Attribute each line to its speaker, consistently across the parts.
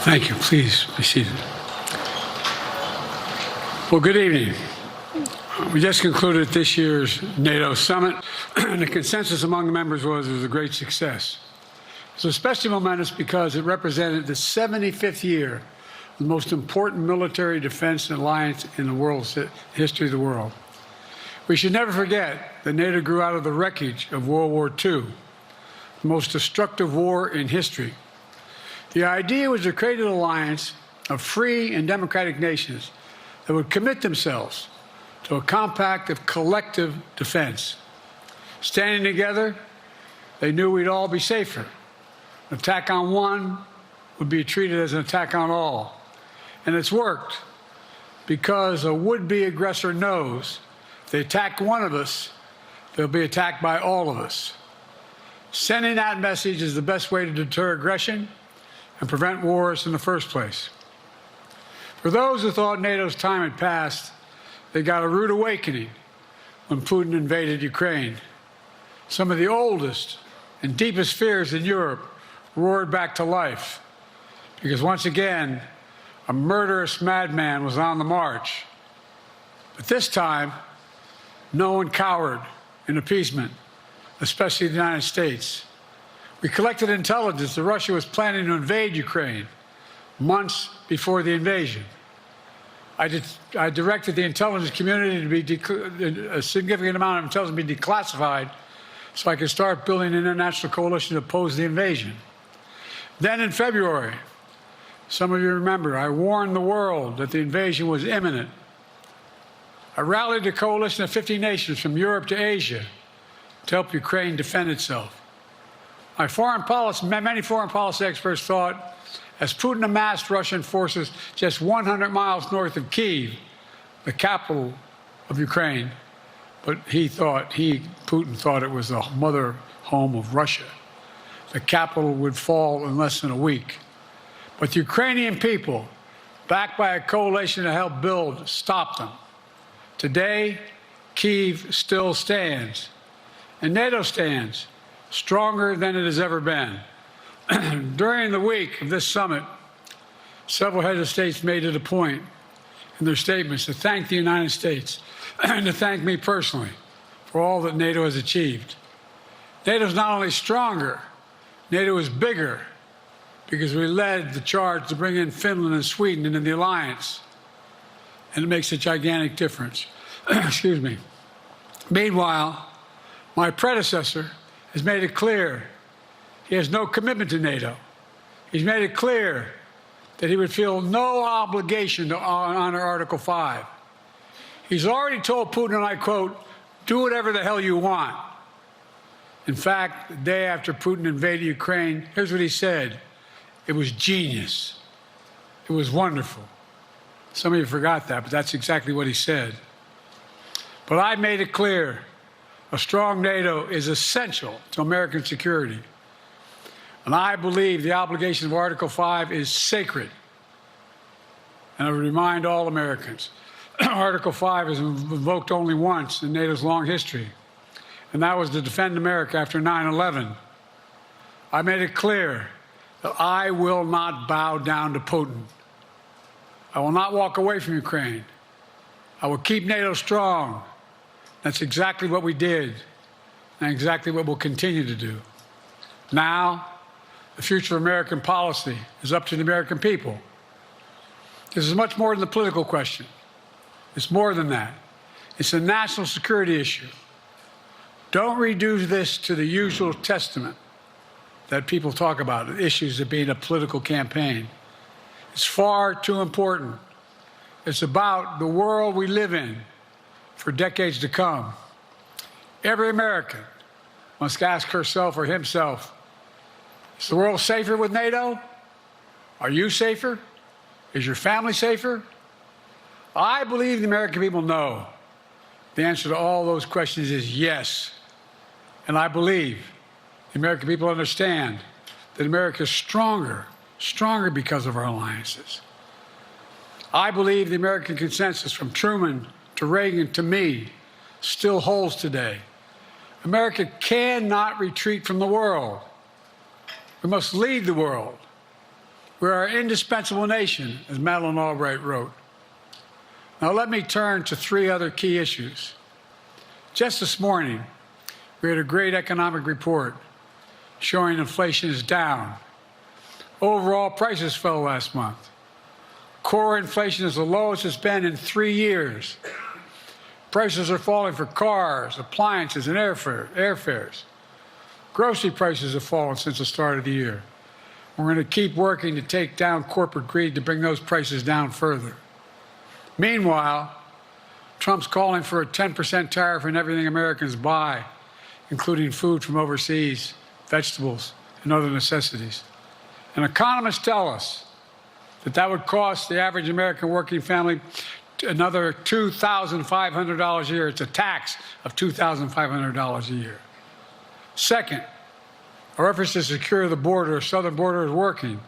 Speaker 1: Thank you. Please be seated. Well, good evening. We just concluded this year's NATO summit, and the consensus among the members was it was a great success. It was especially momentous because it represented the 75th year of the most important military defense alliance in the world's history of the world. We should never forget that NATO grew out of the wreckage of World War II, the most destructive war in history. The idea was to create an alliance of free and democratic nations that would commit themselves to a compact of collective defense. Standing together, they knew we'd all be safer. An attack on one would be treated as an attack on all. And it's worked because a would-be aggressor knows if they attack one of us, they'll be attacked by all of us. Sending that message is the best way to deter aggression and prevent wars in the first place. For those who thought NATO's time had passed, they got a rude awakening when Putin invaded Ukraine. Some of the oldest and deepest fears in Europe roared back to life because once again, a murderous madman was on the march. But this time, no one cowered in appeasement, especially the United States. We collected intelligence that Russia was planning to invade Ukraine months before the invasion. I directed the intelligence community to be a significant amount of intelligence be declassified so I could start building an international coalition to oppose the invasion. Then in February, some of you remember, I warned the world that the invasion was imminent. I rallied a coalition of 50 nations from Europe to Asia to help Ukraine defend itself. Many foreign policy experts thought, as Putin amassed Russian forces just 100 miles north of Kyiv, the capital of Ukraine, but Putin thought it was the mother home of Russia. The capital would fall in less than a week. But the Ukrainian people, backed by a coalition to help build, stopped them. Today, Kyiv still stands, and NATO stands stronger than it has ever been. During the week of this summit, several heads of states made it a point in their statements to thank the United States and to thank me personally for all that NATO has achieved. NATO is not only stronger, NATO is bigger because we led the charge to bring in Finland and Sweden into the alliance, and it makes a gigantic difference. Excuse me. Meanwhile, my predecessor has made it clear he has no commitment to NATO. He's made it clear that he would feel no obligation to honor Article 5. He's already told Putin, and I quote, "Do whatever the hell you want." In fact, the day after Putin invaded Ukraine, here's what he said. It was genius. It was wonderful. Some of you forgot that, but that's exactly what he said. But I made it clear. A strong NATO is essential to American security. And I believe the obligation of Article 5 is sacred. And I would remind all Americans, Article 5 is invoked only once in NATO's long history, and that was to defend America after 9/11. I made it clear that I will not bow down to Putin. I will not walk away from Ukraine. I will keep NATO strong. That's exactly what we did, and exactly what we'll continue to do. Now, the future of American policy is up to the American people. This is much more than the political question. It's more than that. It's a national security issue. Don't reduce this to the usual testament that people talk about, issues of being a political campaign. It's far too important. It's about the world we live in for decades to come. Every American must ask herself or himself, is the world safer with NATO? Are you safer? Is your family safer? I believe the American people know the answer to all those questions is yes. And I believe the American people understand that America is stronger because of our alliances. I believe the American consensus from Truman to Reagan to me still holds today. America cannot retreat from the world. We must lead the world. We are an indispensable nation, as Madeleine Albright wrote. Now let me turn to three other key issues. Just this morning, we had a great economic report showing inflation is down. Overall prices fell last month. Core inflation is the lowest it's been in 3 years. Prices are falling for cars, appliances, and airfares. Grocery prices have fallen since the start of the year. We're going to keep working to take down corporate greed to bring those prices down further. Meanwhile, Trump's calling for a 10% tariff on everything Americans buy, including food from overseas, vegetables, and other necessities. And economists tell us that that would cost the average American working family another $2,500 a year. It's a tax of $2,500 a year. Second, our efforts to secure the border, southern border, is working.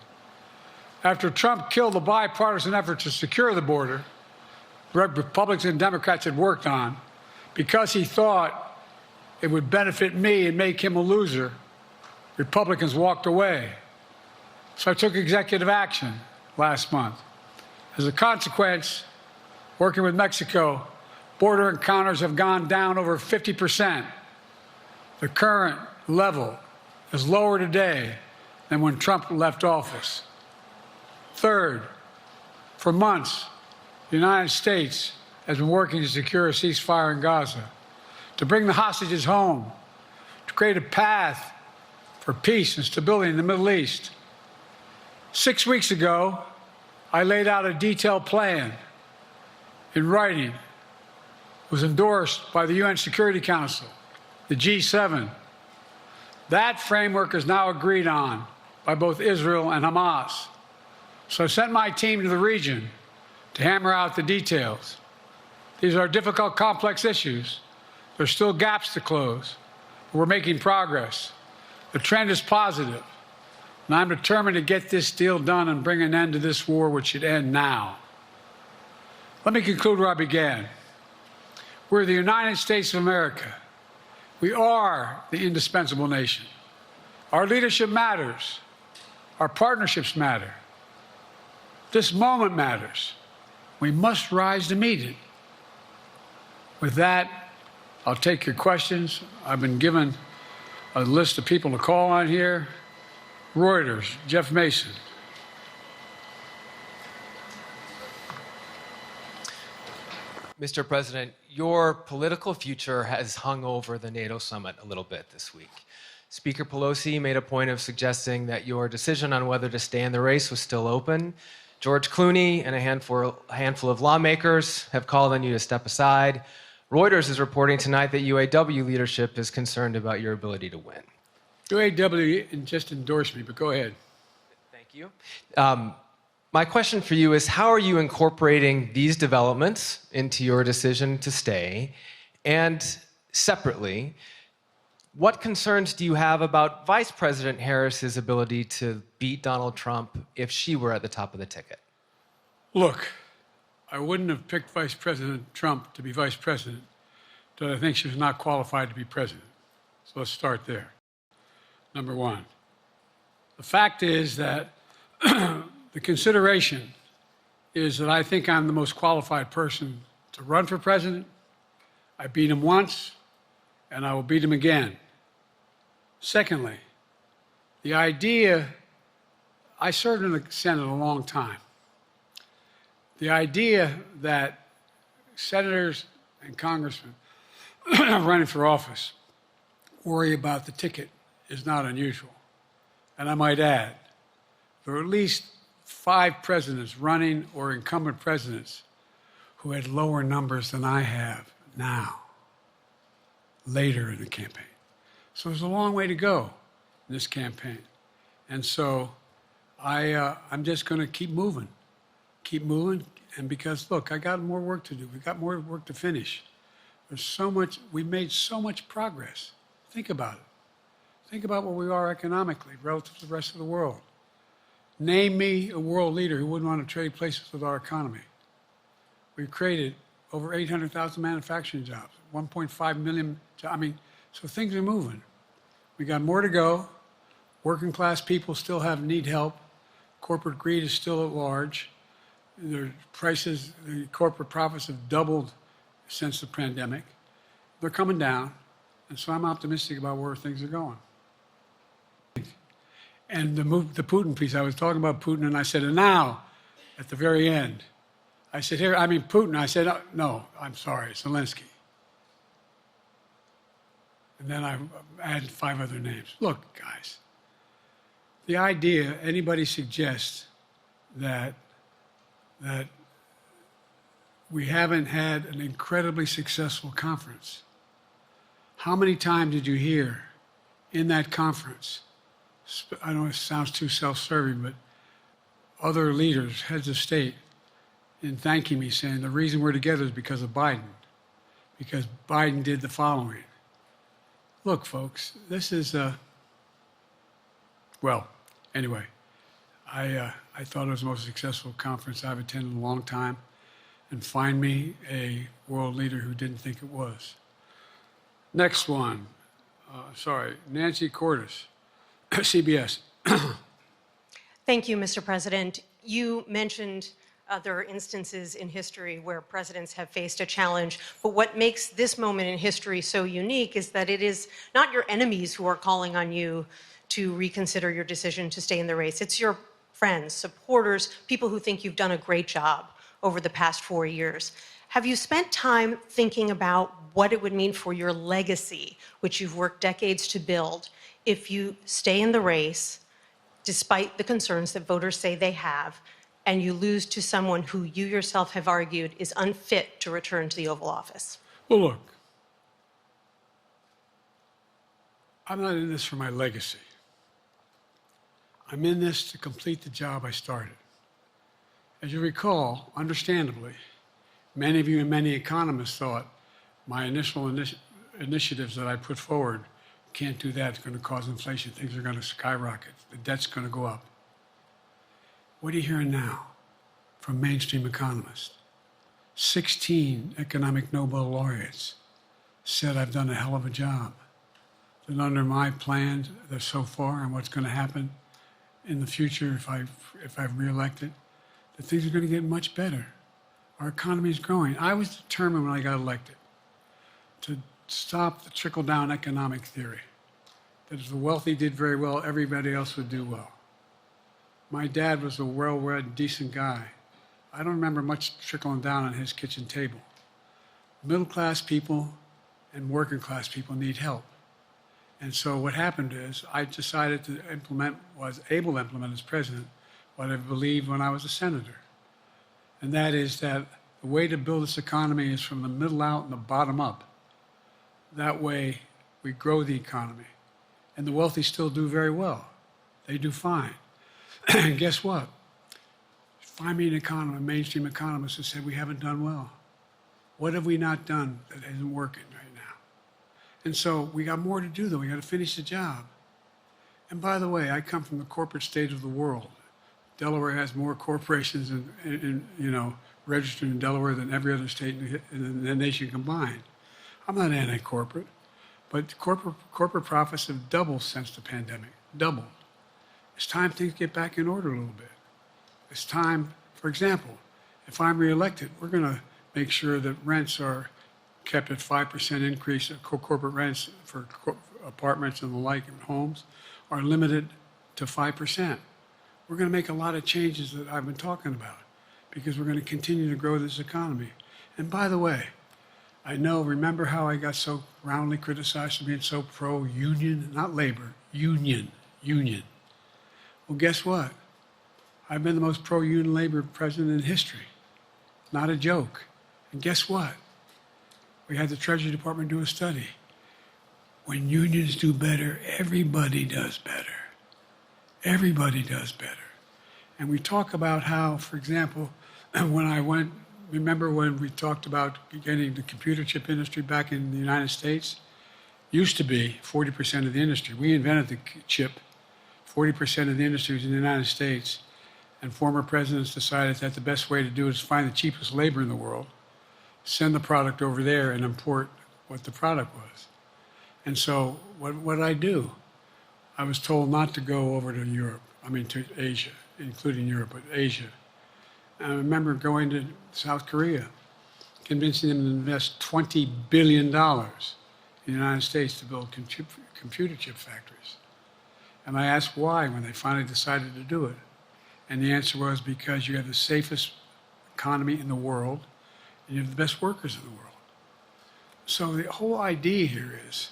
Speaker 1: After Trump killed the bipartisan effort to secure the border, Republicans and Democrats had worked on, because he thought it would benefit me and make him a loser, Republicans walked away. So I took executive action last month. As a consequence, working with Mexico, border encounters have gone down over 50%. The current level is lower today than when Trump left office. Third, for months, the United States has been working to secure a ceasefire in Gaza, to bring the hostages home, to create a path for peace and stability in the Middle East. 6 weeks ago, I laid out a detailed plan in writing. It was endorsed by the UN Security Council, the G7. That framework is now agreed on by both Israel and Hamas. So I sent my team to the region to hammer out the details. These are difficult, complex issues. There's still gaps to close, but we're making progress. The trend is positive, and I'm determined to get this deal done and bring an end to this war, which should end now. Let me conclude where I began. We're the United States of America. We are the indispensable nation. Our leadership matters. Our partnerships matter. This moment matters. We must rise to meet it. With that, I'll take your questions. I've been given a list of people to call on here. Reuters, Jeff Mason.
Speaker 2: Mr. President, your political future has hung over the NATO summit a little bit this week. Speaker Pelosi made a point of suggesting that your decision on whether to stay in the race was still open. George Clooney and a handful of lawmakers have called on you to step aside. Reuters is reporting tonight that UAW leadership is concerned about your ability to win.
Speaker 1: UAW just endorsed me, but go ahead.
Speaker 2: Thank you. My question for you is, how are you incorporating these developments into your decision to stay? And separately, what concerns do you have about Vice President Harris's ability to beat Donald Trump if she were at the top of the ticket?
Speaker 1: Look, I wouldn't have picked Vice President Trump to be vice president, but I think she was not qualified to be president. So let's start there. Number one. The fact is that the consideration is that I think I'm the most qualified person to run for president. I beat him once, and I will beat him again. Secondly, the idea, I served in the Senate a long time. The idea that senators and congressmen running for office worry about the ticket is not unusual. And I might add, there are at least 5 presidents running or incumbent presidents who had lower numbers than I have now, later in the campaign. So there's a long way to go in this campaign. And so I'm just going to keep moving, and because, look, I got more work to do. We got more work to finish. There's so much, we made so much progress. Think about it. Think about where we are economically relative to the rest of the world. Name me a world leader who wouldn't want to trade places with our economy. We've created over 800,000 manufacturing jobs, 1.5 million jobs. So things are moving. We got more to go. Working class people still need help. Corporate greed is still at large. Their prices, the corporate profits have doubled since the pandemic. They're coming down, and so I'm optimistic about where things are going. And the Putin piece, I was talking about Putin, and I said, and now, at the very end, I said, here, I mean, Putin. I said, no, I'm sorry, Zelensky. And then I added 5 other names. Look, guys, the idea anybody suggests that we haven't had an incredibly successful conference. How many times did you hear in that conference, I know it sounds too self-serving, but other leaders, heads of state, in thanking me, saying the reason we're together is because of Biden, because Biden did the following. Look, folks, this is, well, anyway, I thought it was the most successful conference I've attended in a long time, and find me a world leader who didn't think it was. Next one, Nancy Cordes, CBS.
Speaker 3: Thank you, Mr. President. You mentioned there are instances in history where presidents have faced a challenge, but what makes this moment in history so unique is that it is not your enemies who are calling on you to reconsider your decision to stay in the race. It's your friends, supporters, people who think you've done a great job over the past 4 years. Have you spent time thinking about what it would mean for your legacy, which you've worked decades to build, if you stay in the race, despite the concerns that voters say they have, and you lose to someone who you yourself have argued is unfit to return to the Oval Office?
Speaker 1: Well, look, I'm not in this for my legacy. I'm in this to complete the job I started. As you recall, understandably, many of you and many economists thought my initial initiatives that I put forward, can't do that, it's going to cause inflation, things are going to skyrocket, the debt's going to go up. What are you hearing now from mainstream economists? 16 economic Nobel laureates said I've done a hell of a job. That under my plans so far and what's going to happen in the future if I'm reelected, that things are going to get much better. Our economy is growing. I was determined when I got elected to stop the trickle-down economic theory, that if the wealthy did very well, everybody else would do well. My dad was a well-read, decent guy. I don't remember much trickling down on his kitchen table. Middle-class people and working-class people need help. And so what happened is I decided to was able to implement as president what I believed when I was a senator. And that is that the way to build this economy is from the middle out and the bottom up. That way we grow the economy. And the wealthy still do very well. They do fine. And guess what? Find me an economist, a mainstream economist who said we haven't done well. What have we not done that isn't working right now? And so we got more to do, though. We got to finish the job. And by the way, I come from the corporate state of the world. Delaware has more corporations registered in Delaware than every other state in the nation combined. I'm not anti-corporate, but corporate profits have doubled since the pandemic, doubled. It's time things get back in order a little bit. It's time, for example, if I'm reelected, we're going to make sure that rents are kept at 5% increase, corporate rents for apartments and the like and homes are limited to 5%. We're going to make a lot of changes that I've been talking about because we're going to continue to grow this economy. And by the way, remember how I got so roundly criticized for being so pro-union, not labor, union. Well, guess what? I've been the most pro-union labor president in history. Not a joke. And guess what? We had the Treasury Department do a study. When unions do better, everybody does better. Everybody does better. And we talk about how, for example, remember when we talked about getting the computer chip industry back in the United States? Used to be 40% of the industry. We invented the chip. 40% of the industry was in the United States. And former presidents decided that the best way to do it is find the cheapest labor in the world, send the product over there and import what the product was. And so what did I do? I was told not to go over to to Asia. including Europe, but Asia. I remember going to South Korea, convincing them to invest $20 billion in the United States to build computer chip factories. And I asked why when they finally decided to do it. And the answer was because you have the safest economy in the world and you have the best workers in the world. So the whole idea here is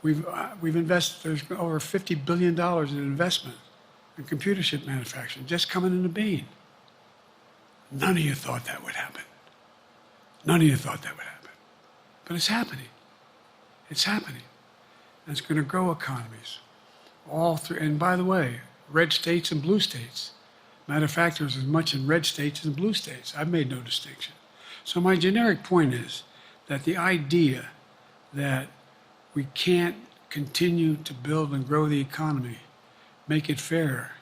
Speaker 1: we've invested, there's over $50 billion in investment in computer chip manufacturing just coming into being. None of you thought that would happen. None of you thought that would happen. But it's happening. It's happening. And it's going to grow economies. All through, and by the way, red states and blue states. Matter of fact, there's as much in red states as in blue states. I've made no distinction. So my generic point is that the idea that we can't continue to build and grow the economy, make it fairer.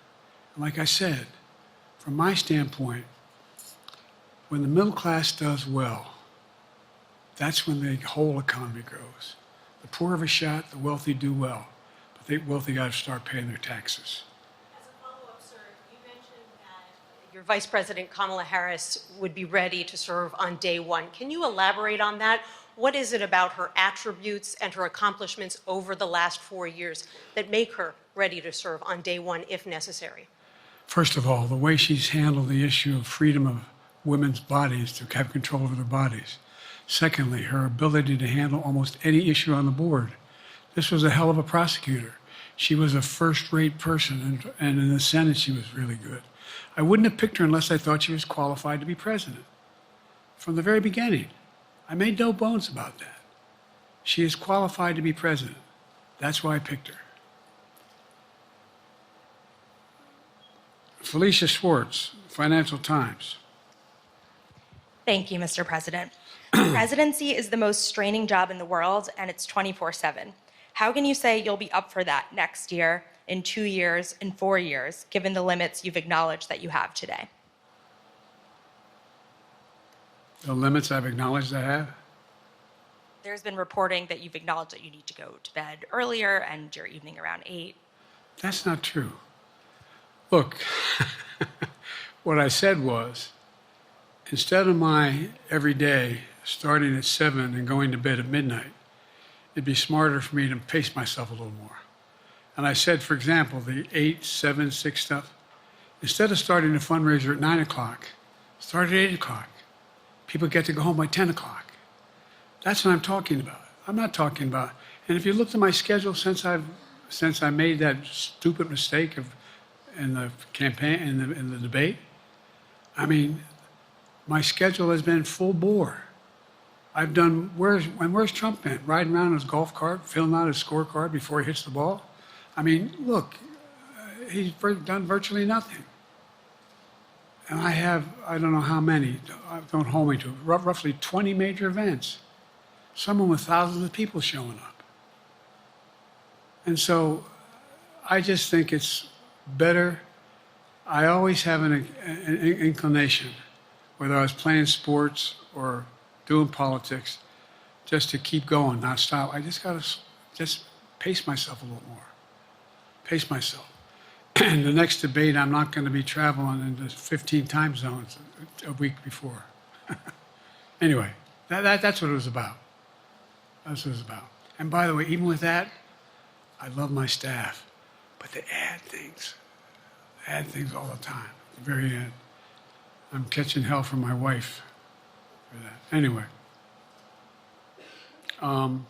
Speaker 1: And like I said, from my standpoint, when the middle class does well, that's when the whole economy grows. The poor have a shot, the wealthy do well, but the wealthy got to start paying their taxes.
Speaker 3: As a follow-up, sir, you mentioned that your Vice President Kamala Harris would be ready to serve on day one. Can you elaborate on that? What is it about her attributes and her accomplishments over the last 4 years that make her ready to serve on day one if necessary?
Speaker 1: First of all, the way she's handled the issue of freedom of women's bodies to have control over their bodies. Secondly, her ability to handle almost any issue on the board. This was a hell of a prosecutor. She was a first-rate person, and in the Senate she was really good. I wouldn't have picked her unless I thought she was qualified to be president. From the very beginning, I made no bones about that. She is qualified to be president. That's why I picked her. Felicia Schwartz, Financial Times.
Speaker 4: Thank you, Mr. President. Presidency is the most straining job in the world, and it's 24/7. How can you say you'll be up for that next year, in 2 years, in 4 years, given the limits you've acknowledged that you have today?
Speaker 1: The limits I've acknowledged I have?
Speaker 4: There's been reporting that you've acknowledged that you need to go to bed earlier and your evening around 8.
Speaker 1: That's not true. Look, what I said was, instead of my every day starting at 7 and going to bed at midnight, it'd be smarter for me to pace myself a little more. And I said, for example, the 8, 7, 6 stuff, instead of starting a fundraiser at 9 o'clock, start at 8 o'clock. People get to go home by 10 o'clock. That's what I'm talking about. I'm not talking about, and if you looked at my schedule since I made that stupid mistake in the campaign, in the debate, I mean, my schedule has been full bore. I've done, where's Trump been? Riding around in his golf cart, filling out his scorecard before he hits the ball? I mean, look, he's done virtually nothing. And I have, I don't know how many, don't hold me to it, roughly 20 major events. Some with thousands of people showing up. And so I just think it's better. I always have an inclination, whether I was playing sports or doing politics, just to keep going, not stop. I just got to just pace myself a little more. Pace myself. And the next debate, I'm not going to be traveling into 15 time zones a week before. Anyway, that's what it was about. That's what it was about. And by the way, even with that, I love my staff, but they add things all the time. At the very end, I'm catching hell from my wife for that. Anyway, I'm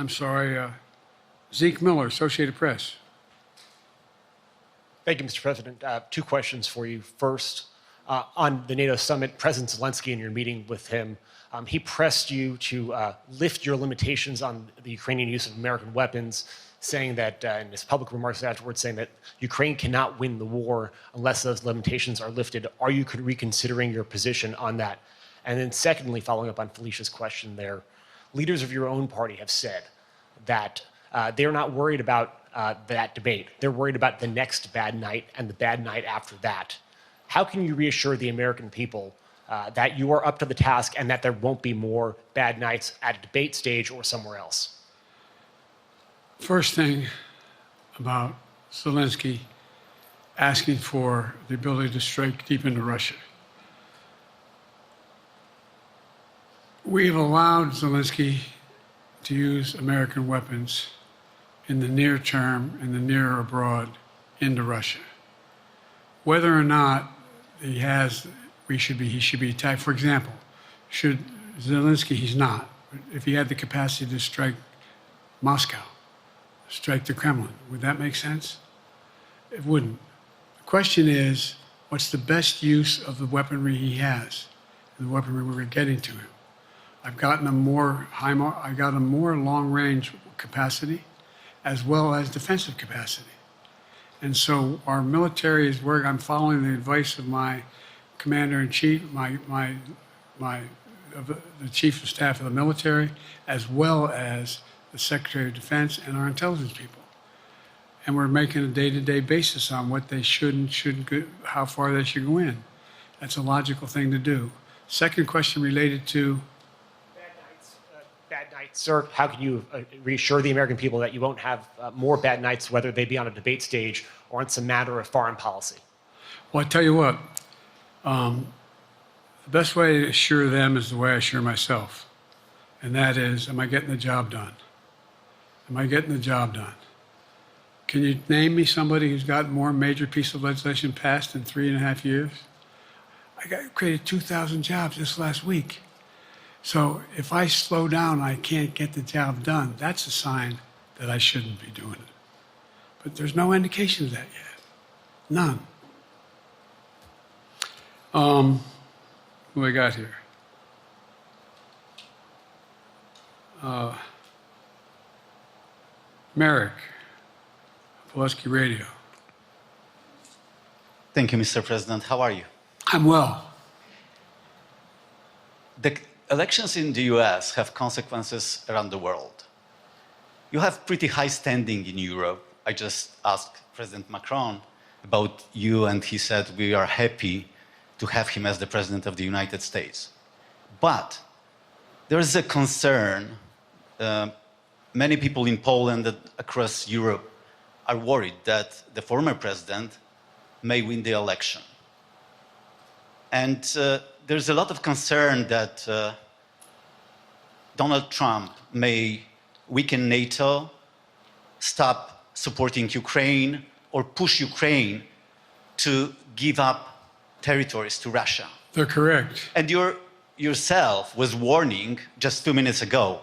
Speaker 1: sorry. Zeke Miller, Associated Press.
Speaker 5: Thank you, Mr. President. 2 questions for you. First, on the NATO summit, President Zelensky, in your meeting with him, he pressed you to lift your limitations on the Ukrainian use of American weapons, saying that, in his public remarks afterwards, saying that Ukraine cannot win the war unless those limitations are lifted. Are you reconsidering your position on that? And then secondly, following up on Felicia's question there, leaders of your own party have said that they're not worried about that debate. They're worried about the next bad night and the bad night after that. How can you reassure the American people that you are up to the task and that there won't be more bad nights at a debate stage or somewhere else?
Speaker 1: First thing, about Zelensky asking for the ability to strike deep into Russia. We've allowed Zelensky to use American weapons in the near term, in the near or abroad, into Russia. Whether or not he should be attacked. For example, should Zelensky, he's not. But if he had the capacity to strike Moscow, strike the Kremlin, would that make sense? It wouldn't. The question is, what's the best use of the weaponry he has, and the weaponry we're getting to him? I've gotten a more long-range capacity, as well as defensive capacity. And so our military is where I'm following the advice of my commander-in-chief, the chief of staff of the military, as well as the Secretary of Defense and our intelligence people. And we're making a day-to-day basis on what they should and shouldn't go, how far they should go in. That's a logical thing to do. Second question related to
Speaker 5: Bad nights, sir. How can you reassure the American people that you won't have more bad nights, whether they be on a debate stage or on some matter of foreign policy?
Speaker 1: Well, I tell you what, the best way to assure them is the way I assure myself. And that is, am I getting the job done? Am I getting the job done? Can you name me somebody who's got more major piece of legislation passed in 3.5 years? Created 2,000 jobs just last week. So if I slow down, I can't get the job done. That's a sign that I shouldn't be doing it. But there's no indication of that yet. None. Who I got here? Merrick, Pulaski Radio.
Speaker 6: Thank you, Mr. President. How are you?
Speaker 1: I'm well.
Speaker 6: The elections in the US have consequences around the world. You have pretty high standing in Europe. I just asked President Macron about you, and he said we are happy to have him as the President of the United States. But there is a concern. Many people in Poland and across Europe are worried that the former president may win the election. And there's a lot of concern that Donald Trump may weaken NATO, stop supporting Ukraine, or push Ukraine to give up territories to Russia.
Speaker 1: They're correct.
Speaker 6: And yourself was warning just 2 minutes ago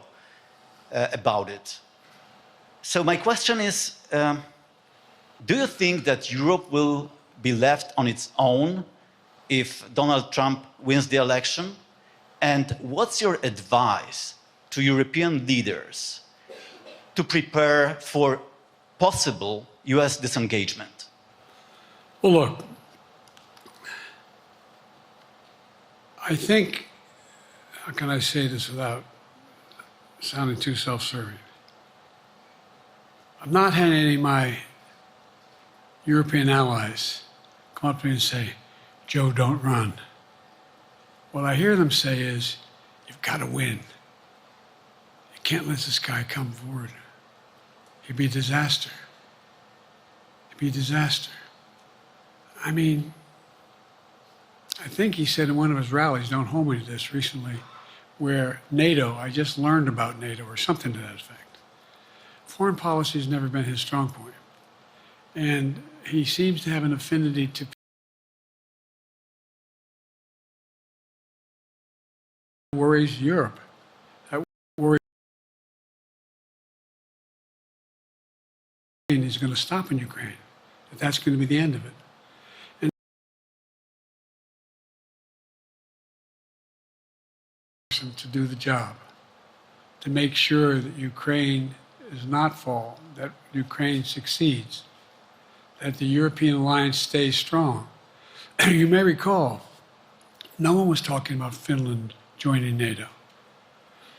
Speaker 6: about it. So my question is, do you think that Europe will be left on its own if Donald Trump wins the election? And what's your advice to European leaders to prepare for possible US disengagement?
Speaker 1: Well, look, I think, how can I say this without sounding too self-serving? I'm not having any of my European allies come up to me and say, Joe, don't run. What I hear them say is, you've got to win. You can't let this guy come forward. He'd be a disaster. He'd be a disaster. I mean, I think he said in one of his rallies, don't hold me to this, recently, where NATO, I just learned about NATO, or something to that effect. Foreign policy has never been his strong point. And he seems to have an affinity to worries Europe. That worries is going to stop in Ukraine. That's going to be the end of it. And to do the job, to make sure that Ukraine does not fall, that Ukraine succeeds, that the European alliance stays strong. You may recall, no one was talking about Finland joining NATO.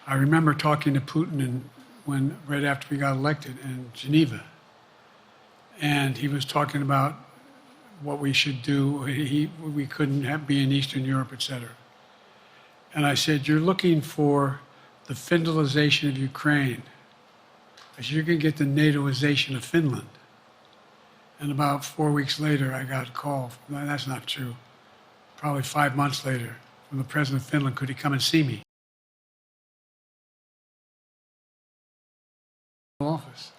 Speaker 1: I remember talking to Putin right after we got elected in Geneva, and he was talking about what we should do. We couldn't be in Eastern Europe, etc. And I said, you're looking for the Finlandization of Ukraine, as you're going to get the NATOization of Finland. And about 4 weeks later, I got a call. That's not true. Probably 5 months later, from the president of Finland, could he come and see me? Office.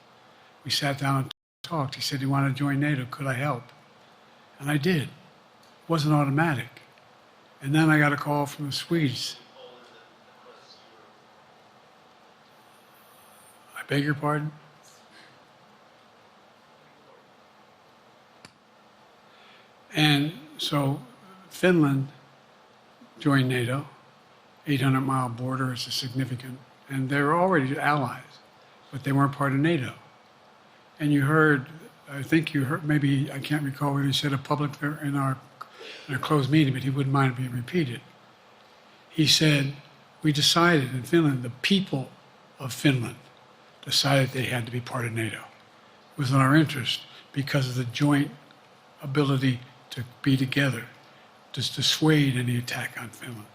Speaker 1: We sat down and talked. He said he wanted to join NATO. Could I help? And I did. It wasn't automatic. And then I got a call from the Swedes. I beg your pardon? And so Finland joined NATO. 800-mile border is a significant, and they were already allies, but they weren't part of NATO. And you heard, I think you heard, maybe, I can't recall whether he said it publicly in our closed meeting, but he wouldn't mind it being repeated. He said, we decided in Finland, the people of Finland decided they had to be part of NATO. It was in our interest because of the joint ability to be together, to dissuade any attack on Finland.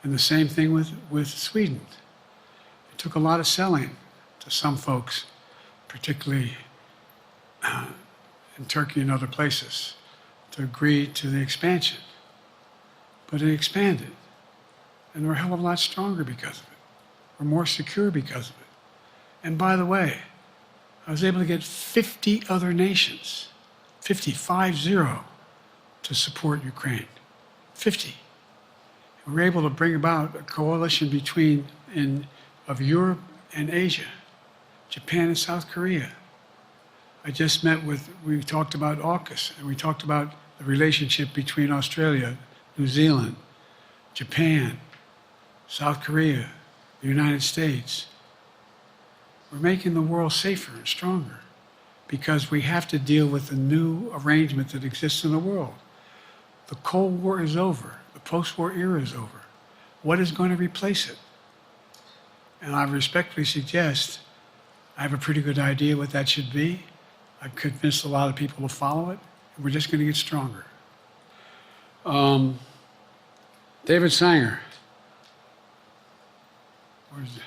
Speaker 1: And the same thing with Sweden. It took a lot of selling to some folks, particularly in Turkey and other places, to agree to the expansion. But it expanded. And we're a hell of a lot stronger because of it. We're more secure because of it. And by the way, I was able to get 50 other nations, 50, to support Ukraine. 50. We were able to bring about a coalition of Europe and Asia, Japan and South Korea. I just we talked about AUKUS, and we talked about the relationship between Australia, New Zealand, Japan, South Korea, the United States. We're making the world safer and stronger because we have to deal with the new arrangement that exists in the world. The Cold War is over. The post-war era is over. What is going to replace it? And I respectfully suggest I have a pretty good idea what that should be. I've convinced a lot of people to follow it. And we're just going to get stronger. David Sanger. Where's it?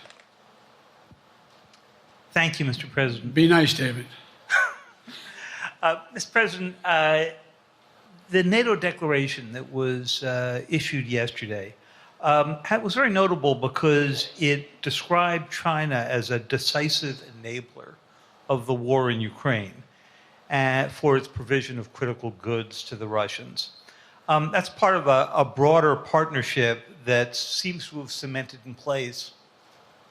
Speaker 7: Thank you, Mr. President.
Speaker 1: Be nice, David.
Speaker 7: Mr. President, the NATO declaration that was issued yesterday was very notable because it described China as a decisive enabler of the war in Ukraine for its provision of critical goods to the Russians. That's part of a broader partnership that seems to have cemented in place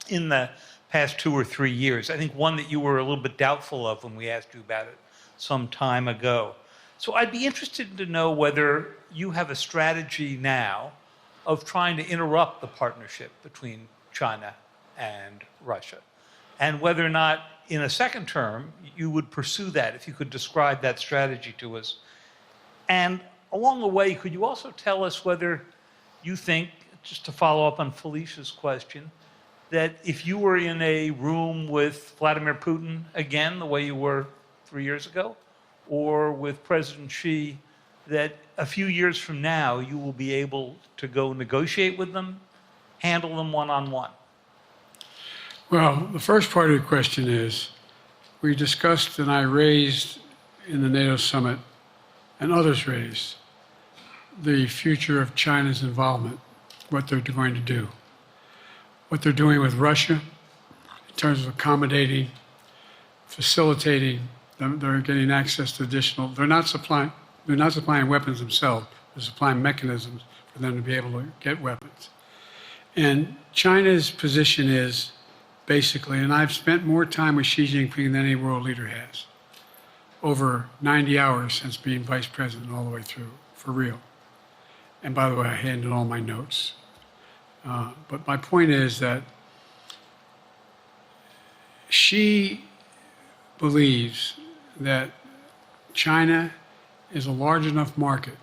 Speaker 7: in the past 2 or 3 years. I think one that you were a little bit doubtful of when we asked you about it some time ago. So I'd be interested to know whether you have a strategy now of trying to interrupt the partnership between China and Russia, and whether or not in a second term you would pursue that, if you could describe that strategy to us. And along the way, could you also tell us whether you think, just to follow up on Felicia's question, that if you were in a room with Vladimir Putin again, the way you were 3 years ago, or with President Xi, that a few years from now you will be able to go negotiate with them, handle them one-on-one?
Speaker 1: Well, the first part of the question is, we discussed and I raised in the NATO summit, and others raised, the future of China's involvement, what they're going to do. What they're doing with Russia in terms of accommodating, facilitating, they're getting access to additional, they're not supplying weapons themselves, they're supplying mechanisms for them to be able to get weapons. And China's position is basically, and I've spent more time with Xi Jinping than any world leader has, over 90 hours since being vice president all the way through, for real. And by the way, I handed all my notes. But my point is that Xi believes that China is a large enough market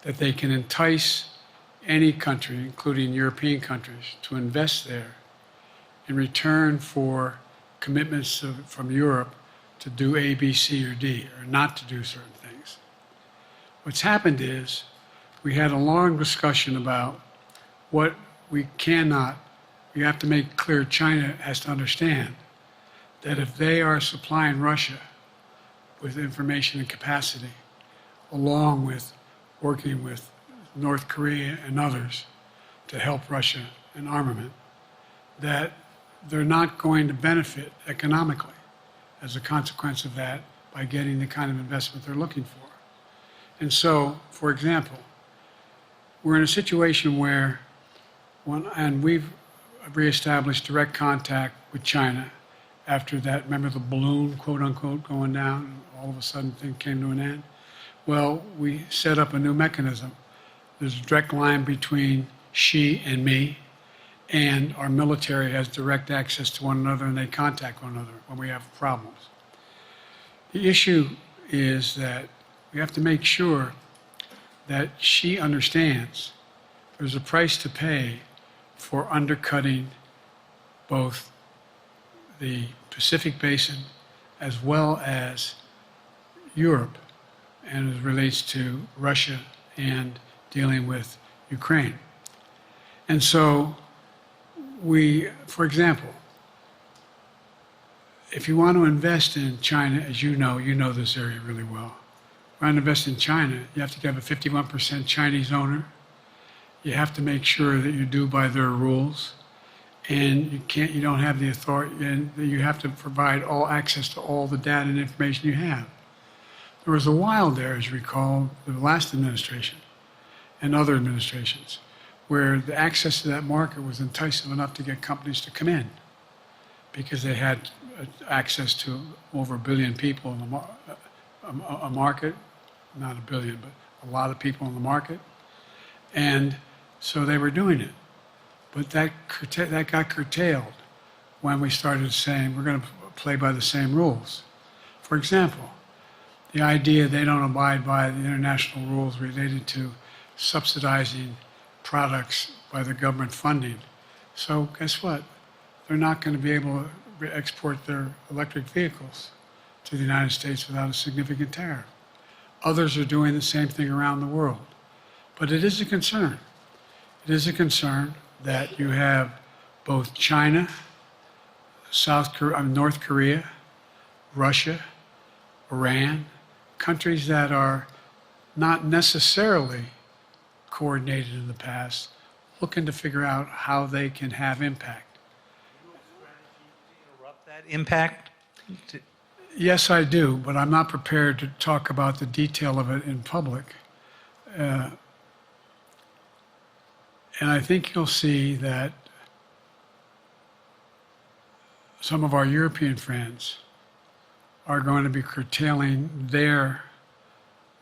Speaker 1: that they can entice any country, including European countries, to invest there in return for commitments from Europe to do A, B, C, or D, or not to do certain things. What's happened is we had a long discussion about what we have to make clear China has to understand that if they are supplying Russia with information and capacity, along with working with North Korea and others to help Russia in armament, that they're not going to benefit economically as a consequence of that by getting the kind of investment they're looking for. And so, for example, we're in a situation where, and we've reestablished direct contact with China after that, remember the balloon, quote unquote, going down, and all of a sudden things came to an end? Well, we set up a new mechanism. There's a direct line between Xi and me, and our military has direct access to one another, and they contact one another when we have problems. The issue is that we have to make sure that Xi understands there's a price to pay for undercutting both the Pacific Basin as well as Europe, and as it relates to Russia and dealing with Ukraine. And so for example, if you want to invest in China, as you know this area really well. If you want to invest in China, you have to have a 51% Chinese owner. You have to make sure that you do by their rules. And you don't have the authority, and you have to provide all access to all the data and information you have. There was a while there, as you recall, the last administration and other administrations, where the access to that market was enticing enough to get companies to come in because they had access to over 1 billion people in a market, not 1 billion, but a lot of people in the market. And so they were doing it. But that got curtailed when we started saying we're going to play by the same rules. For example, the idea they don't abide by the international rules related to subsidizing products by the government funding. So guess what? They're not going to be able to export their electric vehicles to the United States without a significant tariff. Others are doing the same thing around the world. But it is a concern. It is a concern that you have both China, North Korea, Russia, Iran, countries that are not necessarily coordinated in the past, looking to figure out how they can have impact.
Speaker 7: Interrupt that impact?
Speaker 1: Yes, I do, but I'm not prepared to talk about the detail of it in public. And I think you'll see that some of our European friends are going to be curtailing their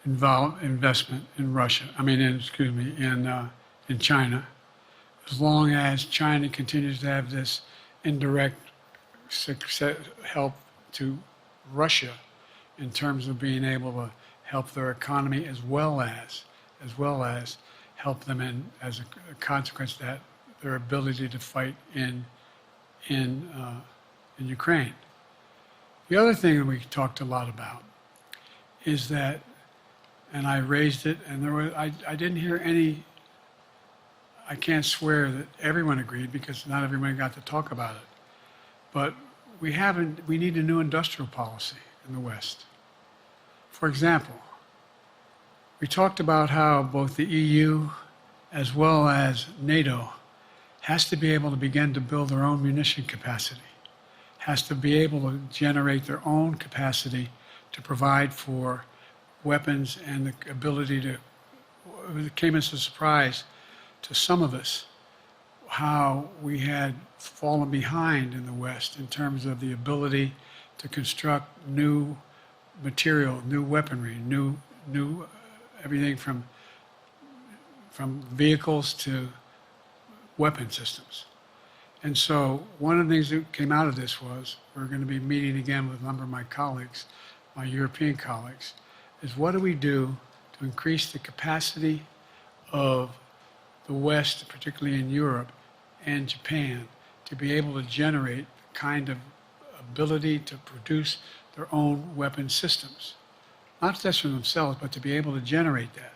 Speaker 1: investment in Russia. In China, as long as China continues to have this indirect help to Russia in terms of being able to help their economy as well as help them in, as a consequence of that, their ability to fight in Ukraine. The other thing that we talked a lot about is that, and I raised it, and I didn't hear any. I can't swear that everyone agreed because not everyone got to talk about it. But we need a new industrial policy in the West. For example, we talked about how both the EU as well as NATO has to be able to begin to build their own munition capacity, has to be able to generate their own capacity to provide for weapons and the ability to, it came as a surprise to some of us how we had fallen behind in the West in terms of the ability to construct new material, new weaponry, new everything from vehicles to weapon systems. And so one of the things that came out of this was we're going to be meeting again with a number of my colleagues, my European colleagues, is what do we do to increase the capacity of the West, particularly in Europe and Japan, to be able to generate the kind of ability to produce their own weapon systems. Not just for themselves, but to be able to generate that.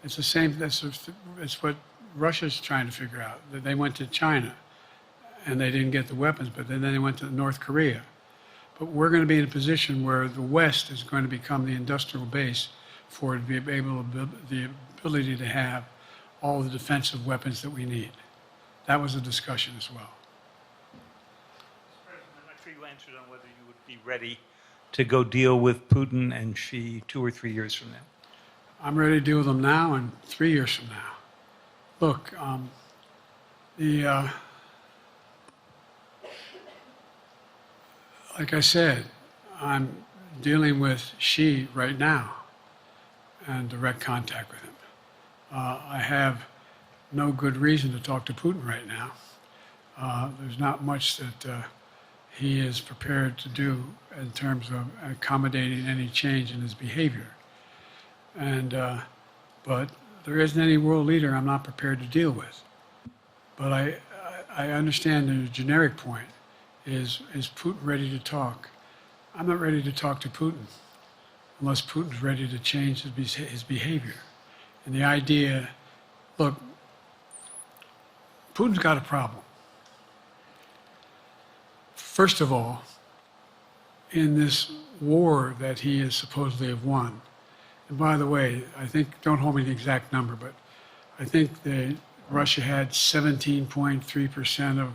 Speaker 1: It's the same, it's what Russia's trying to figure out. That they went to China and they didn't get the weapons, but then they went to North Korea. But we're going to be in a position where the West is going to become the industrial base for it to be able to the ability to have all the defensive weapons that we need. That was a discussion as well.
Speaker 7: I'm not sure you answered on whether you would be ready to go deal with Putin and Xi 2 or 3 years from now.
Speaker 1: I'm ready to deal with them now and 3 years from now. Look, like I said, I'm dealing with Xi right now and direct contact with him. I have no good reason to talk to Putin right now. There's not much that he is prepared to do in terms of accommodating any change in his behavior. But there isn't any world leader I'm not prepared to deal with. But I understand the generic point is Putin ready to talk? I'm not ready to talk to Putin unless Putin's ready to change his behavior. And the idea, look, Putin's got a problem. First of all, in this war that he is supposedly have won, and by the way, I think, don't hold me to the exact number, but I think Russia had 17.3%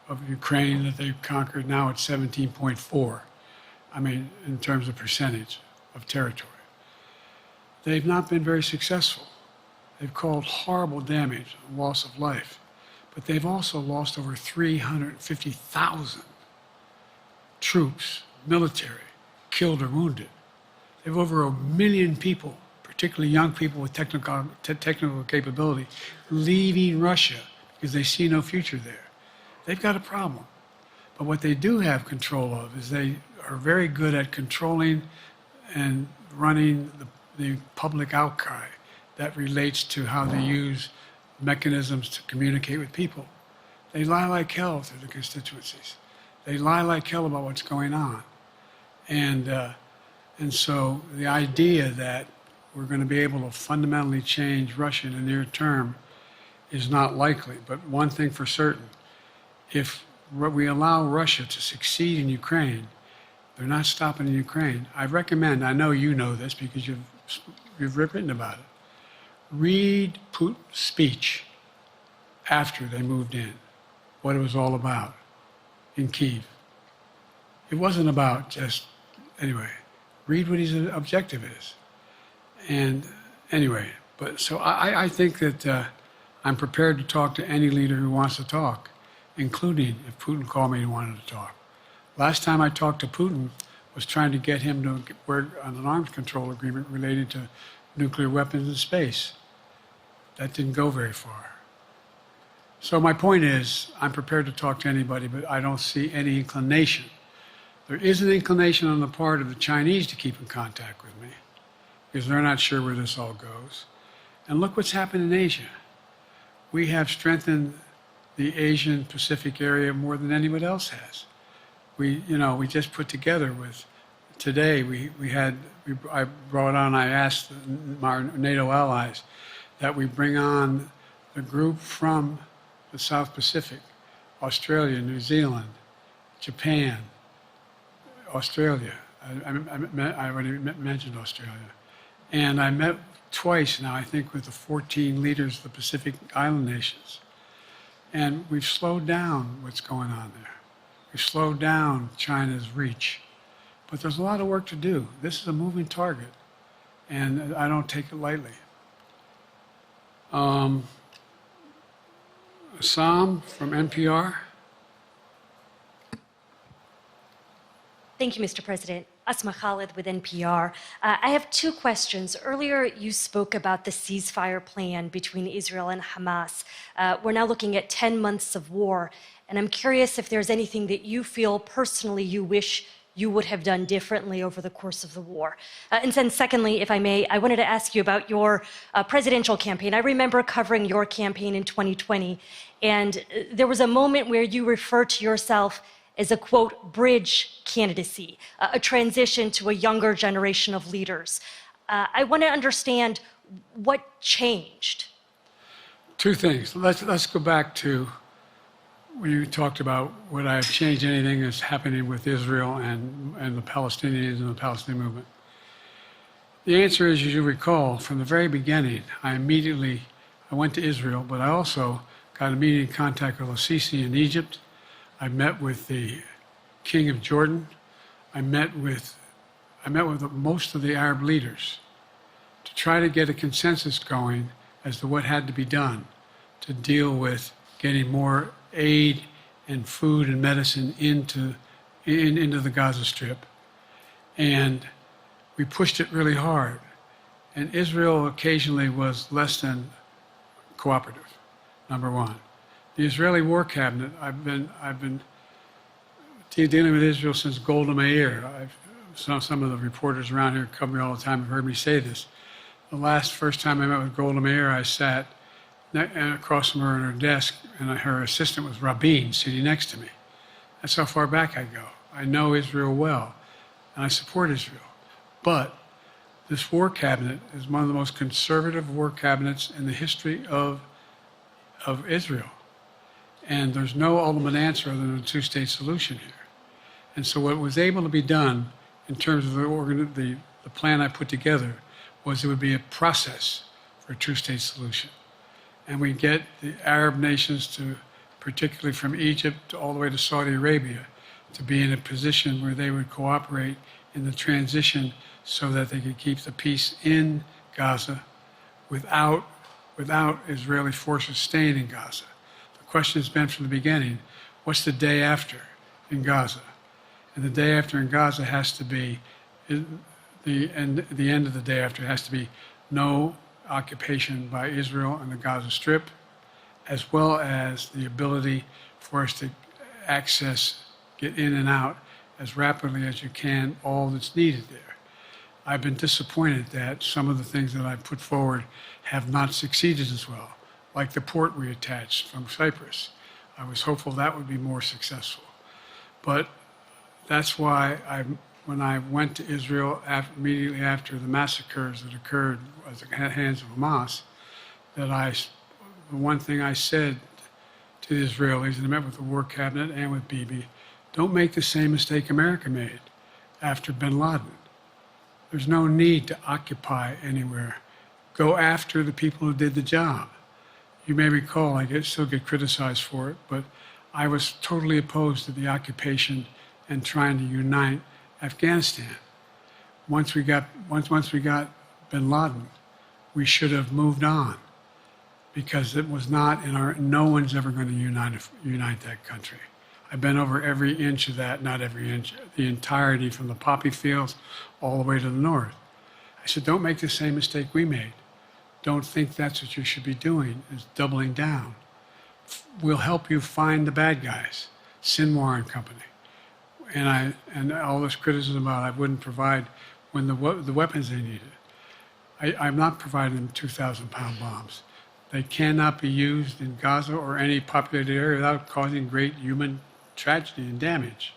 Speaker 1: of Ukraine that they conquered. Now it's 17.4. I mean, in terms of percentage of territory. They've not been very successful. They've caused horrible damage, loss of life, but they've also lost over 350,000 troops, military, killed or wounded. They have over 1 million people, particularly young people with technical capability, leaving Russia because they see no future there. They've got a problem. But what they do have control of is they are very good at controlling and running the public outcry that relates to how they use mechanisms to communicate with people. They lie like hell to the constituencies. They lie like hell about what's going on. And so the idea that we're going to be able to fundamentally change Russia in the near term is not likely. But one thing for certain, if we allow Russia to succeed in Ukraine, they're not stopping in Ukraine. I recommend, I know you know this because you've written about it, read Putin's speech after they moved in, what it was all about in Kyiv. It wasn't about just, anyway, read what his objective is. And anyway, but so I think that I'm prepared to talk to any leader who wants to talk, including if Putin called me and wanted to talk. Last time I talked to Putin was trying to get him to work on an arms control agreement related to nuclear weapons in space. That didn't go very far. So my point is, I'm prepared to talk to anybody, but I don't see any inclination. There is an inclination on the part of the Chinese to keep in contact with me because they're not sure where this all goes. And look what's happened in Asia. We have strengthened the Asian Pacific area more than anybody else has. We just put together with, today I brought on, I asked our NATO allies that we bring on the group from the South Pacific, Australia, New Zealand, Japan, Australia. I already mentioned Australia. And I met twice now, I think, with the 14 leaders of the Pacific Island nations. And we've slowed down what's going on there. We've slowed down China's reach. But there's a lot of work to do. This is a moving target, and I don't take it lightly. Assam from NPR.
Speaker 8: Thank you, Mr. President. Asma Khalid with NPR. I have two questions. Earlier, you spoke about the ceasefire plan between Israel and Hamas. We're now looking at 10 months of war, and I'm curious if there's anything that you feel personally you wish you would have done differently over the course of the war. And then secondly, if I may, I wanted to ask you about your presidential campaign. I remember covering your campaign in 2020, and there was a moment where you referred to yourself as a, quote, bridge candidacy, a transition to a younger generation of leaders. I want to understand what changed.
Speaker 1: Two things. Let's go back to when you talked about would I have changed anything that's happening with Israel and the Palestinians and the Palestinian movement. The answer is, as you recall, from the very beginning, I went to Israel, but I also got immediate contact with al-Sisi in Egypt. I met with the King of Jordan. I met with most of the Arab leaders to try to get a consensus going as to what had to be done to deal with getting more aid and food and medicine into the Gaza Strip. And we pushed it really hard. And Israel occasionally was less than cooperative, number one. The Israeli War Cabinet, I've been dealing with Israel since Golda Meir. Some of the reporters around here come me all the time have heard me say this. The first time I met with Golda Meir, I sat across from her at her desk, and her assistant was Rabin sitting next to me. That's how far back I go. I know Israel well, and I support Israel. But this war cabinet is one of the most conservative war cabinets in the history of Israel. And there's no ultimate answer other than a two-state solution here. And so what was able to be done in terms of the plan I put together was it would be a process for a two-state solution. And we get the Arab nations to, particularly from Egypt all the way to Saudi Arabia, to be in a position where they would cooperate in the transition so that they could keep the peace in Gaza without Israeli forces staying in Gaza. The question has been from the beginning, what's the day after in Gaza? And the day after in Gaza has to be, the end of the day after has to be no occupation by Israel on the Gaza Strip, as well as the ability for us to get in and out as rapidly as you can, all that's needed there. I've been disappointed that some of the things that I've put forward have not succeeded as well, like the port we attached from Cyprus. I was hopeful that would be more successful. But that's why when I went to Israel immediately after the massacres that occurred at the hands of Hamas, the one thing I said to the Israelis, and I met with the War Cabinet and with Bibi, don't make the same mistake America made after bin Laden. There's no need to occupy anywhere. Go after the people who did the job. You may recall, I still get criticized for it, but I was totally opposed to the occupation and trying to unite Afghanistan. Once we got bin Laden, we should have moved on, because it was not no one's ever going to unite that country. I've been over every inch of that, not every inch, the entirety from the poppy fields all the way to the north. I said, don't make the same mistake we made. Don't think that's what you should be doing, is doubling down. We'll help you find the bad guys, Sinwar and company. And all this criticism about I wouldn't provide when the weapons they needed. I'm not providing them 2,000-pound bombs. They cannot be used in Gaza or any populated area without causing great human tragedy and damage.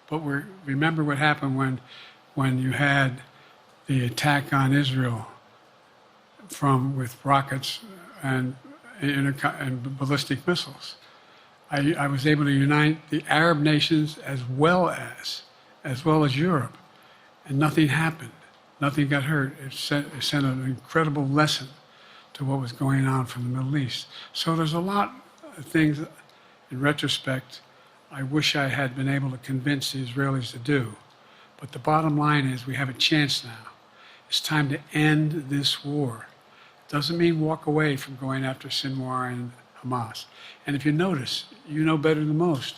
Speaker 1: But remember what happened when you had the attack on Israel with rockets and ballistic missiles. I was able to unite the Arab nations as well as Europe, and nothing happened. Nothing got hurt. It sent an incredible lesson to what was going on from the Middle East. So there's a lot of things, in retrospect, I wish I had been able to convince the Israelis to do. But the bottom line is we have a chance now. It's time to end this war. Doesn't mean walk away from going after Sinwar and Hamas. And if you notice, you know better than most,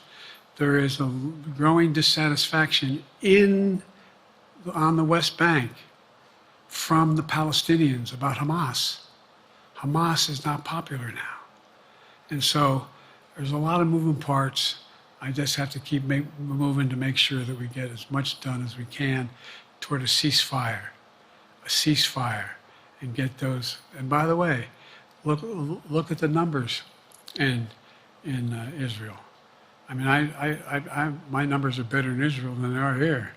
Speaker 1: there is a growing dissatisfaction on the West Bank from the Palestinians about Hamas. Hamas is not popular now. And so there's a lot of moving parts. I just have to keep moving to make sure that we get as much done as we can toward a ceasefire, and get those. And by the way, look at the numbers in Israel. I mean, my numbers are better in Israel than they are here.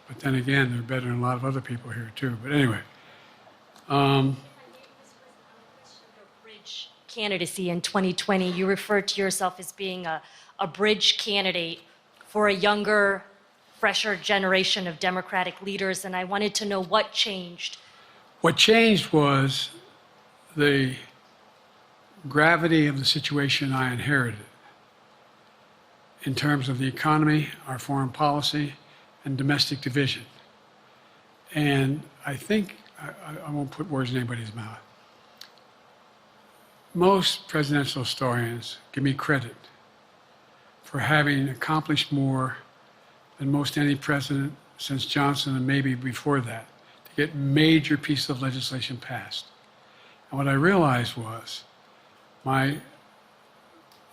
Speaker 1: But then again, they're better than a lot of other people here too. But anyway.
Speaker 8: candidacy in 2020, you referred to yourself as being a bridge candidate for a younger, fresher generation of Democratic leaders, and I wanted to know what changed.
Speaker 1: What changed was the gravity of the situation I inherited in terms of the economy, our foreign policy, and domestic division. And I think, I won't put words in anybody's mouth. Most presidential historians give me credit for having accomplished more than most any president since Johnson and maybe before that to get major pieces of legislation passed. And what I realized was my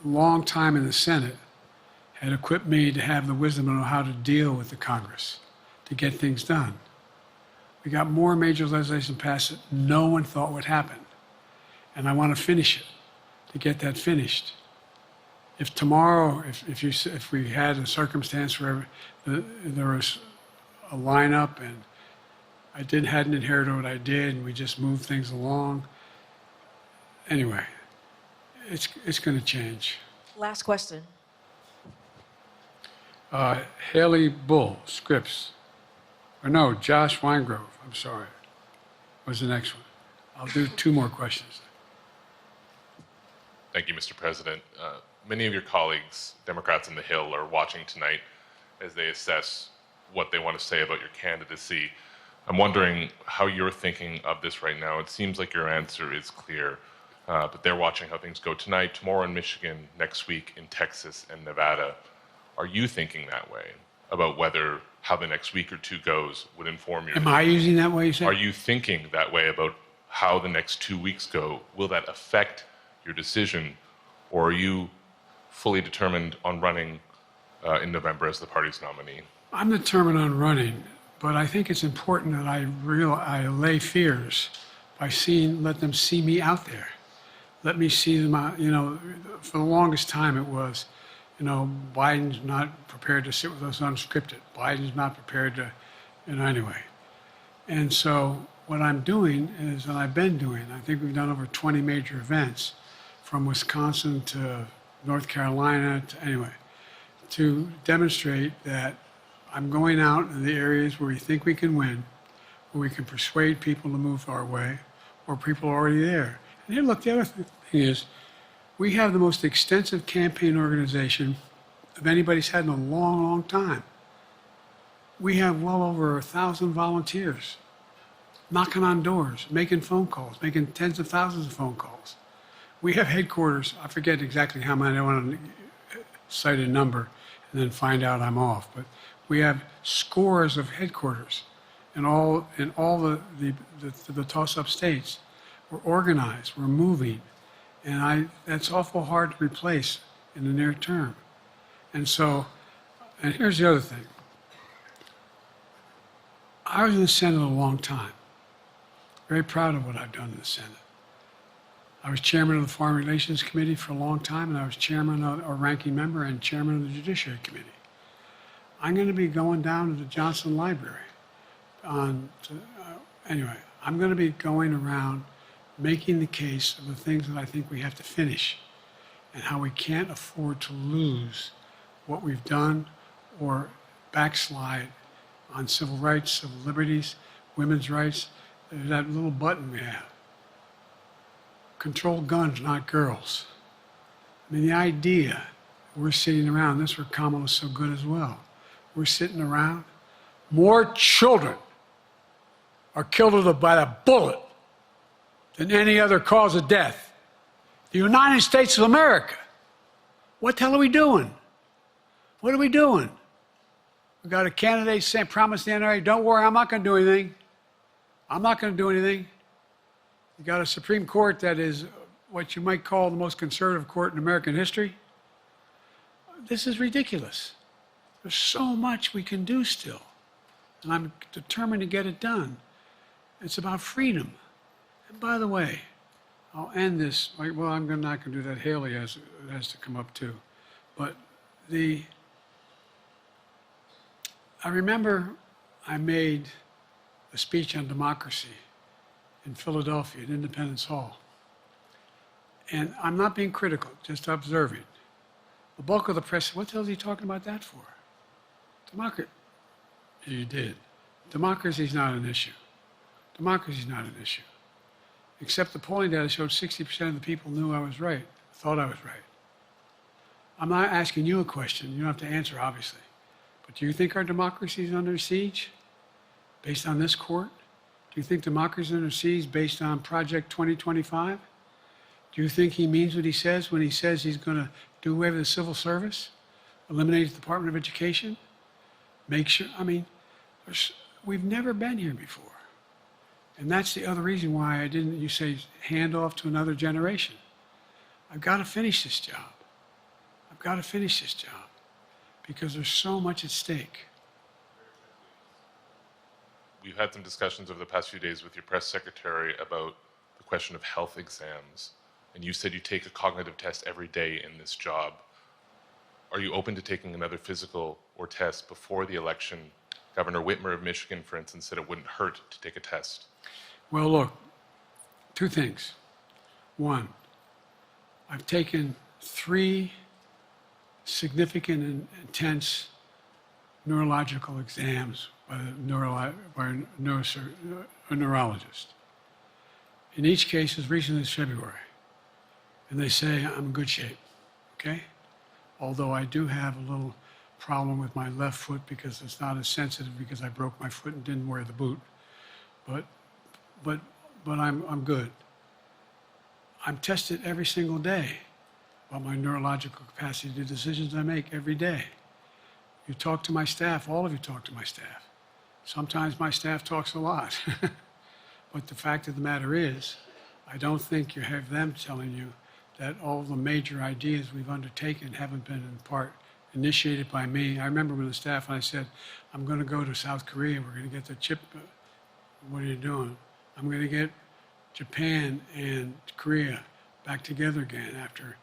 Speaker 1: long time in the Senate had equipped me to have the wisdom to know how to deal with the Congress, to get things done. We got more major legislation passed that no one thought would happen. And I want to finish it, to get that finished. If tomorrow, if we had a circumstance where there was a lineup and I hadn't inherited what I did and we just moved things along, anyway, it's going to change.
Speaker 9: Last question.
Speaker 1: Haley Bull, Scripps. Or no, Josh Weingrove, I'm sorry, was the next one. I'll do 2 more questions.
Speaker 10: Thank you, Mr. President. Many of your colleagues, Democrats on the Hill, are watching tonight as they assess what they want to say about your candidacy. I'm wondering how you're thinking of this right now. It seems like your answer is clear, but they're watching how things go tonight, tomorrow in Michigan, next week in Texas and Nevada. Are you thinking that way about whether how the next week or 2 goes would inform your...
Speaker 1: Am I using that way, you said?
Speaker 10: Are you thinking that way about how the next 2 weeks go? Will that affect your decision, or are you fully determined on running in November as the party's nominee?
Speaker 1: I'm determined on running, but I think it's important that I allay fears by let them see me out there. Let me see them out, for the longest time it was, Biden's not prepared to sit with us unscripted. Biden's not prepared to, anyway. And so what I'm doing is, and I've been doing, I think we've done over 20 major events from Wisconsin to North Carolina, to demonstrate that I'm going out in the areas where we think we can win, where we can persuade people to move our way, or people are already there. And then look, the other thing is, we have the most extensive campaign organization of anybody's had in a long, long time. We have well over 1,000 volunteers knocking on doors, making phone calls, making tens of thousands of phone calls. We have headquarters, I forget exactly how many, I don't want to cite a number and then find out I'm off, but we have scores of headquarters in all the toss-up states. We're organized, we're moving, and that's awful hard to replace in the near term. And so, and here's the other thing. I was in the Senate a long time. Very proud of what I've done in the Senate. I was chairman of the Foreign Relations Committee for a long time, and I was chairman or ranking member and chairman of the Judiciary Committee. I'm going to be going down to the Johnson Library. Anyway, I'm going to be going around making the case of the things that I think we have to finish and how we can't afford to lose what we've done or backslide on civil rights, civil liberties, women's rights. There's that little button we have. Control guns, not girls. I mean, the idea, we're sitting around, this is where Kamala's so good as well. We're sitting around, more children are killed by a bullet than any other cause of death. The United States of America. What the hell are we doing? What are we doing? We got a candidate saying, promised the NRA, don't worry, I'm not going to do anything. I'm not going to do anything. You got a Supreme Court that is what you might call the most conservative court in American history. This is ridiculous. There's so much we can do still, and I'm determined to get it done. It's about freedom. And by the way, I'll end this. Well, I'm not going to do that. Haley has to come up too. But I remember I made a speech on democracy in Philadelphia at Independence Hall. And I'm not being critical, just observing. The bulk of the press, what the hell is he talking about that for? Democracy, you did. Democracy is not an issue. Democracy is not an issue. Except the polling data showed 60% of the people knew I was right, thought I was right. I'm not asking you a question. You don't have to answer, obviously. But do you think our democracy is under siege based on this court? Do you think democracy is under siege based on Project 2025? Do you think he means what he says when he says he's going to do away with the civil service, eliminate the Department of Education, make sure, I mean, we've never been here before. And that's the other reason why I didn't, you say, hand off to another generation. I've got to finish this job. I've got to finish this job because there's so much at stake.
Speaker 10: We've had some discussions over the past few days with your press secretary about the question of health exams. And you said you take a cognitive test every day in this job. Are you open to taking another physical or test before the election? Governor Whitmer of Michigan, for instance, said it wouldn't hurt to take a test.
Speaker 1: Well, look, two things. One, I've taken 3 significant and intense neurological exams by a neurologist. In each case, as recently as February. And they say I'm in good shape, okay? Although I do have a little problem with my left foot because it's not as sensitive because I broke my foot and didn't wear the boot. But I'm good. I'm tested every single day about my neurological capacity to do decisions I make every day. You talk to my staff, all of you talk to my staff. Sometimes my staff talks a lot. But the fact of the matter is, I don't think you have them telling you that all the major ideas we've undertaken haven't been in part initiated by me. I remember when the staff and I said, I'm going to go to South Korea, we're going to get the chip. What are you doing? I'm going to get Japan and Korea back together again after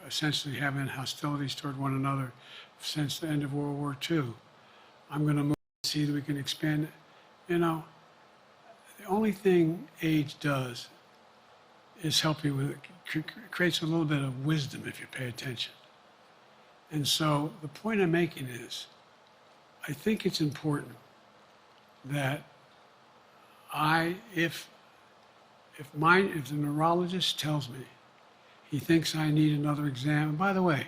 Speaker 1: essentially having hostilities toward one another since the end of World War II. I'm going to move and see that we can expand it. You know, the only thing age does is help you with, creates a little bit of wisdom if you pay attention. And so the point I'm making is, I think it's important that if the neurologist tells me he thinks I need another exam, and by the way,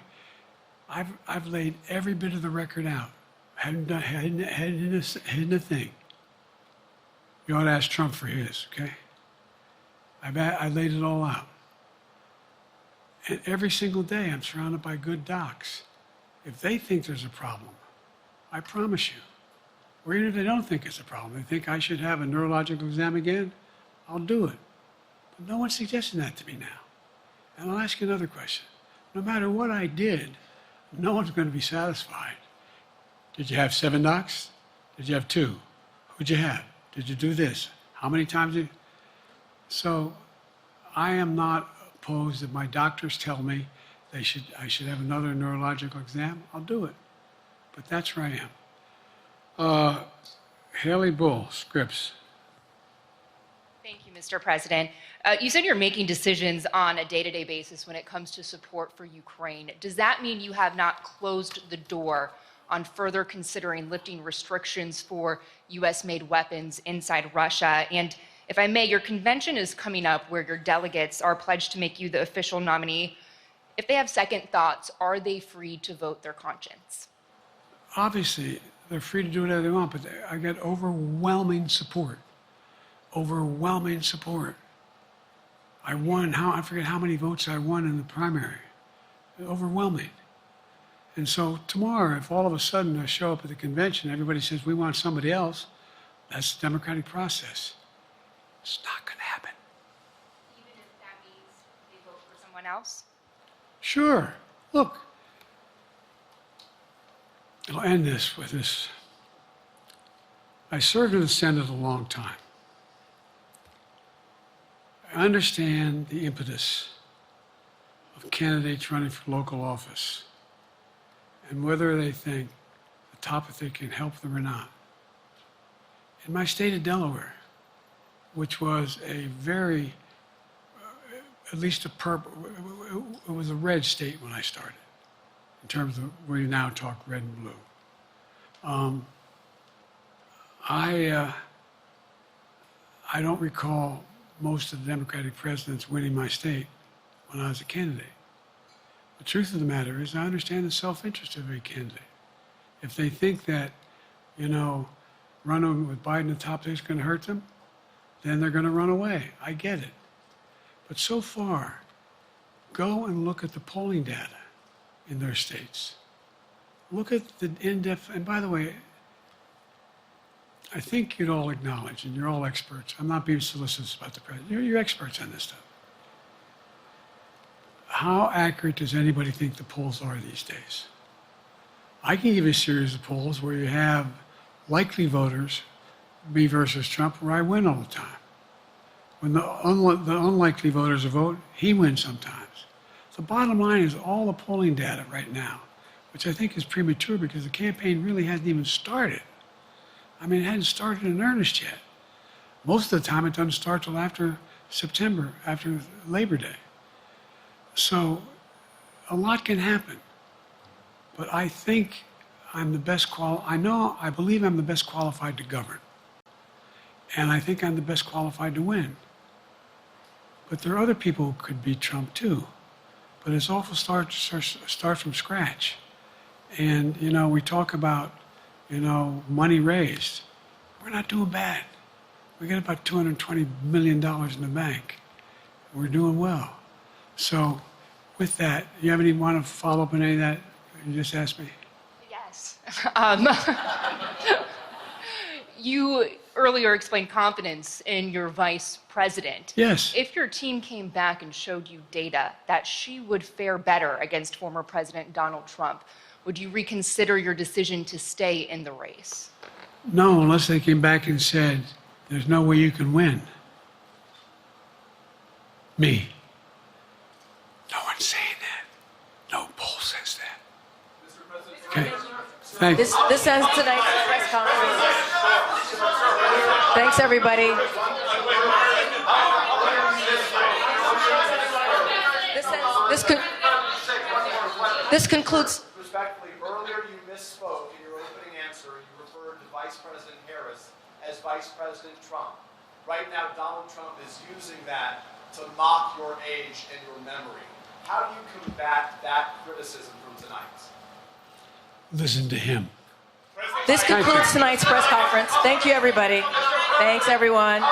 Speaker 1: I've laid every bit of the record out, hadn't hidden a thing. You ought to ask Trump for his, okay? I laid it all out. And every single day I'm surrounded by good docs. If they think there's a problem, I promise you, or even if they don't think it's a problem, they think I should have a neurological exam again, I'll do it. But no one's suggesting that to me now. And I'll ask you another question. No matter what I did, no one's going to be satisfied. Did you have 7 docs? Did you have 2? Who'd you have? Did you do this? How many times did you? So I am not opposed if my doctors tell me I should have another neurological exam, I'll do it. But that's where I am. Haley Bull, Scripps.
Speaker 9: Thank you, Mr. President. You said you're making decisions on a day-to-day basis when it comes to support for Ukraine. Does that mean you have not closed the door on further considering lifting restrictions for U.S.-made weapons inside Russia? And if I may, your convention is coming up where your delegates are pledged to make you the official nominee. If they have second thoughts, are they free to vote their conscience?
Speaker 1: Obviously, they're free to do whatever they want, but I get overwhelming support. Overwhelming support. I won, I forget how many votes I won in the primary. Overwhelming. And so tomorrow, if all of a sudden I show up at the convention, everybody says, we want somebody else, that's the democratic process. It's not going to happen.
Speaker 9: Even if that means they vote for someone else?
Speaker 1: Sure. Look, I'll end this with this. I served in the Senate a long time. I understand the impetus of candidates running for local office and whether they think the topic can help them or not. In my state of Delaware, which was a very at least a purple, it was a red state when I started, in terms of we now talk red and blue. I don't recall most of the Democratic presidents winning my state when I was a candidate. The truth of the matter is, I understand the self-interest of every candidate. If they think that, running with Biden at the top is going to hurt them, then they're going to run away. I get it. But so far, go and look at the polling data in their states. Look at the in-depth, and by the way, I think you'd all acknowledge, and you're all experts. I'm not being solicitous about the president. You're experts on this stuff. How accurate does anybody think the polls are these days? I can give you a series of polls where you have likely voters, me versus Trump, where I win all the time. When the unlikely voters vote, he wins sometimes. The bottom line is all the polling data right now, which I think is premature because the campaign really hasn't even started. I mean, it hadn't started in earnest yet. Most of the time, it doesn't start till after September, after Labor Day. So a lot can happen. But I think I'm the best I believe I'm the best qualified to govern. And I think I'm the best qualified to win. But there are other people who could beat Trump too. But it's awful start from scratch. And, we talk about, money raised. We're not doing bad. We got about $220 million in the bank. We're doing well. So with that, you have any want to follow up on any of that you just asked me?
Speaker 9: Yes. You earlier explained confidence in your vice president.
Speaker 1: Yes.
Speaker 9: If your team came back and showed you data that she would fare better against former President Donald Trump, would you reconsider your decision to stay in the race?
Speaker 1: No, unless they came back and said, there's no way you can win. Me. No one's saying that. No poll says that. Okay. Thank you.
Speaker 11: This ends tonight's press conference. Thanks, everybody. This concludes.
Speaker 12: Respectfully, earlier you misspoke in your opening answer. You referred to Vice President Harris as Vice President Trump. Right now, Donald Trump is using that to mock your age and your memory. How do you combat that criticism from tonight?
Speaker 1: Listen to him.
Speaker 11: This concludes tonight's press conference. Thank you, everybody. Thanks, everyone.